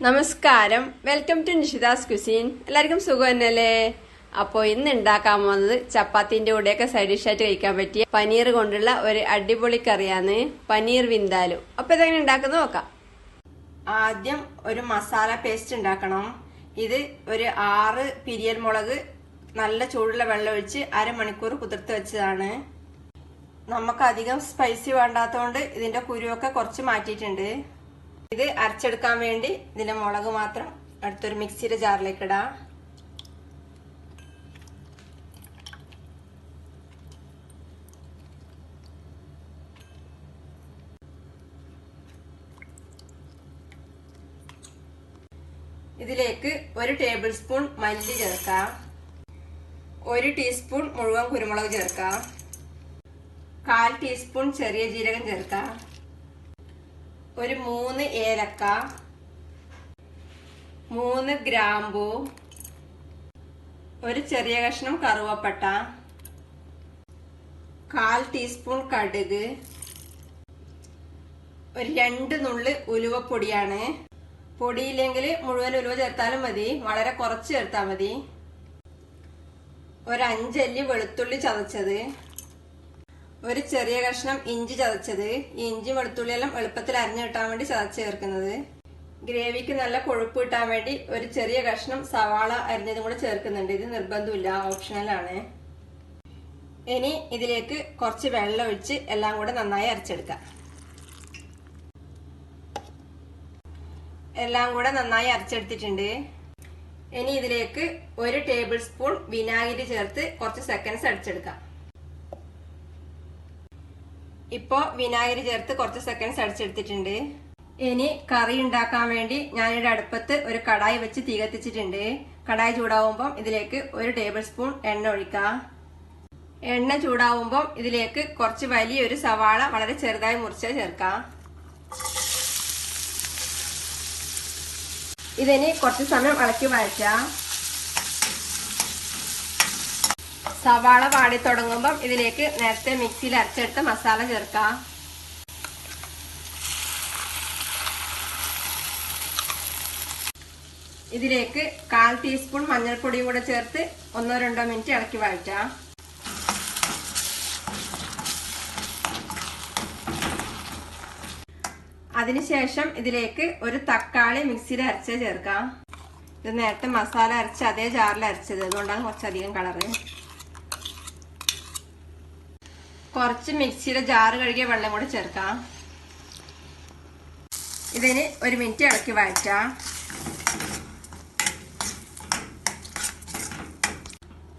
നമസ്കാരം, welcome to നിഷിതാസ് cuisine. എല്ലാവർക്കും സുഖം തന്നെയല്ലേ? അപ്പോൾ ഇന്ന് ഉണ്ടാക്കാൻ പോകുന്നത് ചപ്പാത്തിന്റെ കൂടെയൊക്കെ സൈഡ് ഡിഷായിട്ട് കഴിക്കാൻ പറ്റിയ പനീർ കൊണ്ടുള്ള ഒരു അടിപൊളി കറിയാണ് പനീർ വിന്താലു. അപ്പൊ ഇതെങ്ങനെ ഉണ്ടാക്കുന്നത് നോക്കാം. ആദ്യം ഒരു മസാല പേസ്റ്റ് ഉണ്ടാക്കണം. ഇത് ഒരു 6 പിരിയൽ മുളക് നല്ല ചൂടുള്ള വെള്ളം ഒഴിച്ച് അരമണിക്കൂർ കുതിർത്ത് വെച്ചതാണ്. നമുക്ക് അധികം സ്പൈസി വേണ്ടാത്തതുകൊണ്ട് ഇതിന്റെ കുരുവൊക്കെ കുറച്ച് മാറ്റിയിട്ടുണ്ട്. ഇത് അരച്ചെടുക്കാൻ വേണ്ടി ഇതിന്റെ മുളക് മാത്രം അടുത്തൊരു മിക്സിയുടെ ജാറിലേക്ക് ഇടാം. ഇതിലേക്ക് 1 ടേബിൾ സ്പൂൺ മല്ലി ചേർക്കാം, 1 ടീസ്പൂൺ മുഴുവൻ കുരുമുളക് ചേർക്കാം, 1/4 ടീസ്പൂൺ ചെറിയ ജീരകം ചേർക്കാം, ഒരു 3 ഏലക്ക, 3 ഗ്രാമ്പൂ, ഒരു ചെറിയ കഷ്ണം കറുവപ്പട്ട, 1/4 ടീസ്പൂൺ കടുക്, ഒരു 2 നുള്ള് ഉലുവപ്പൊടിയാണ്. പൊടിയില്ലെങ്കിൽ മുഴുവൻ ഉലുവ ചേർത്താലും മതി, വളരെ കുറച്ച് ചേർത്താൽ മതി. ഒരു 5 അല്ലി വെളുത്തുള്ളി ചതച്ചത്, ഒരു ചെറിയ കഷ്ണം ഇഞ്ചി ചതച്ചത്. ഈ ഇഞ്ചി വെളുത്തുള്ളിയെല്ലാം എളുപ്പത്തിൽ അരിഞ്ഞു കിട്ടാൻ വേണ്ടി ചതച്ച് ചേർക്കുന്നത്. ഗ്രേവിക്ക് നല്ല കൊഴുപ്പ് കിട്ടാൻ വേണ്ടി ഒരു ചെറിയ കഷ്ണം സവാള അരിഞ്ഞതും കൂടെ ചേർക്കുന്നുണ്ട്. ഇത് നിർബന്ധമില്ല, ഓപ്ഷണലാണ്. ഇനി ഇതിലേക്ക് കുറച്ച് വെള്ളം ഒഴിച്ച് എല്ലാം കൂടെ നന്നായി അരച്ചെടുക്കാം. എല്ലാം കൂടെ നന്നായി അരച്ചെടുത്തിട്ടുണ്ട്. ഇനി ഇതിലേക്ക് 1 ടേബിൾ സ്പൂൺ വിനാഗിരി ചേർത്ത് കുറച്ച് സെക്കൻഡ്സ് അടിച്ചെടുക്കാം. ഇപ്പോ വിനാഗിരി ചേർത്ത് കുറച്ച് സെക്കൻഡ്സ് അടിച്ചെടുത്തിട്ടുണ്ട്. ഇനി കറി ഉണ്ടാക്കാൻ വേണ്ടി ഞാനിവിടെ അടുപ്പത്ത് ഒരു കടായി വെച്ച് തീ കത്തിച്ചിട്ടുണ്ട്. കടായി ചൂടാവുമ്പോൾ ഇതിലേക്ക് 1 ടേബിൾ സ്പൂൺ എണ്ണ ഒഴിക്കാം. എണ്ണ ചൂടാവുമ്പോൾ ഇതിലേക്ക് കുറച്ച് വലിയൊരു സവാള വളരെ ചെറുതായി മുറിച്ച് ചേർക്കാം. ഇതിനി കുറച്ച് സമയം ഇളക്കി വഴറ്റാം. സവാള വാടി തുടങ്ങുമ്പോൾ ഇതിലേക്ക് നേരത്തെ മിക്സിയിൽ അരച്ചെടുത്ത മസാല ചേർക്കാം. ഇതിലേക്ക് 1/4 ടീസ്പൂൺ മഞ്ഞൾപ്പൊടിയും കൂടെ ചേർത്ത് 1-2 മിനിറ്റ് ഇളക്കി വഴറ്റാം. അതിനുശേഷം ഇതിലേക്ക് ഒരു തക്കാളി മിക്സിയിൽ അരച്ച് ചേർക്കാം. ഇത് നേരത്തെ മസാല അരച്ച് അതേ ജാറിൽ അരച്ചത്, അതുകൊണ്ടാണ് കുറച്ചധികം കളറ്. കുറച്ച് മിക്സിയുടെ ജാറ് കഴുകിയ വെള്ളം കൂടെ ചേർക്കാം. ഇതിന് 1 മിനിറ്റ് ഇളക്കി വഴറ്റാം.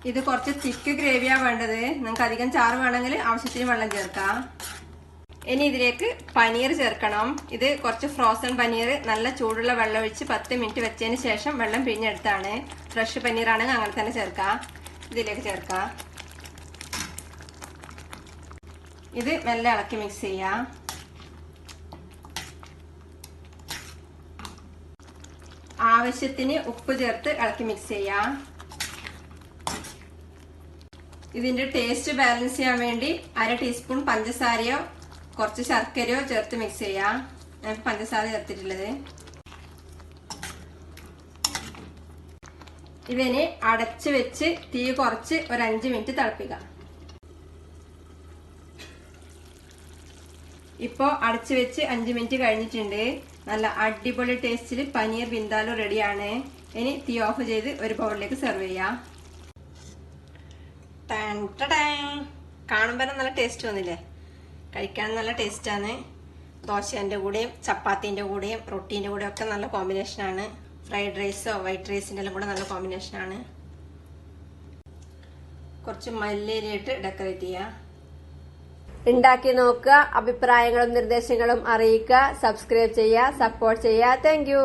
ഇത് കുറച്ച് തിക്ക് ഗ്രേവിയാ വേണ്ടത്. നിങ്ങൾക്ക് അധികം ചാറ് വേണമെങ്കിൽ ആവശ്യത്തിന് വെള്ളം ചേർക്കാം. ഇനി ഇതിലേക്ക് പനീർ ചേർക്കണം. ഇത് കുറച്ച് ഫ്രോസൺ പനീർ നല്ല ചൂടുള്ള വെള്ളം ഒഴിച്ച് 10 മിനിറ്റ് വെച്ചതിന് ശേഷം വെള്ളം പിഴിഞ്ഞെടുത്താണ്. ഫ്രഷ് പനീറാണെങ്കിൽ അങ്ങനെ തന്നെ ചേർക്കാം. ഇതിലേക്ക് ചേർക്കാം. ഇത് മെല്ലെ ഇളക്കി മിക്സ് ചെയ്യാം. ആവശ്യത്തിന് ഉപ്പ് ചേർത്ത് ഇളക്കി മിക്സ് ചെയ്യാം. ഇതിന്റെ ടേസ്റ്റ് ബാലൻസ് ചെയ്യാൻ വേണ്ടി 1/2 ടീസ്പൂൺ പഞ്ചസാരയോ കുറച്ച് ശർക്കരയോ ചേർത്ത് മിക്സ് ചെയ്യാം. ഞാൻ പഞ്ചസാര ചേർത്തിട്ടുള്ളത്. ഇതിന് അടച്ചു വെച്ച് തീ കുറച്ച് ഒരു 5 മിനിറ്റ് തിളപ്പിക്കാം. ഇപ്പോ അടച്ചു വെച്ച് 5 മിനിറ്റ് കഴിഞ്ഞിട്ടുണ്ട്. നല്ല അടിപൊളി ടേസ്റ്റിൽ പനീർ വിന്താലു റെഡിയാണ്. ഇനി തീ ഓഫ് ചെയ്ത് ഒരു ബൗളിലേക്ക് സെർവ് ചെയ്യാം. കാണുമ്പോൾ നല്ല ടേസ്റ്റ് വന്നില്ലേ? കഴിക്കാൻ നല്ല ടേസ്റ്റാണ്. ദോശേൻ്റെ കൂടെയും ചപ്പാത്തിൻ്റെ കൂടെയും റൊട്ടീൻ്റെ കൂടെയും ഒക്കെ നല്ല കോമ്പിനേഷനാണ്. ഫ്രൈഡ് റൈസോ വൈറ്റ് റൈസിൻ്റെ എല്ലാം കൂടെ നല്ല കോമ്പിനേഷനാണ്. കുറച്ച് മല്ലിയിലിട്ട് ഡെക്കറേറ്റ് ചെയ്യാം. ഉണ്ടാക്കി നോക്കുക. അഭിപ്രായങ്ങളും നിർദ്ദേശങ്ങളും അറിയിക്കുക. സബ്സ്ക്രൈബ് ചെയ്യുക, സപ്പോർട്ട് ചെയ്യുക. Thank you.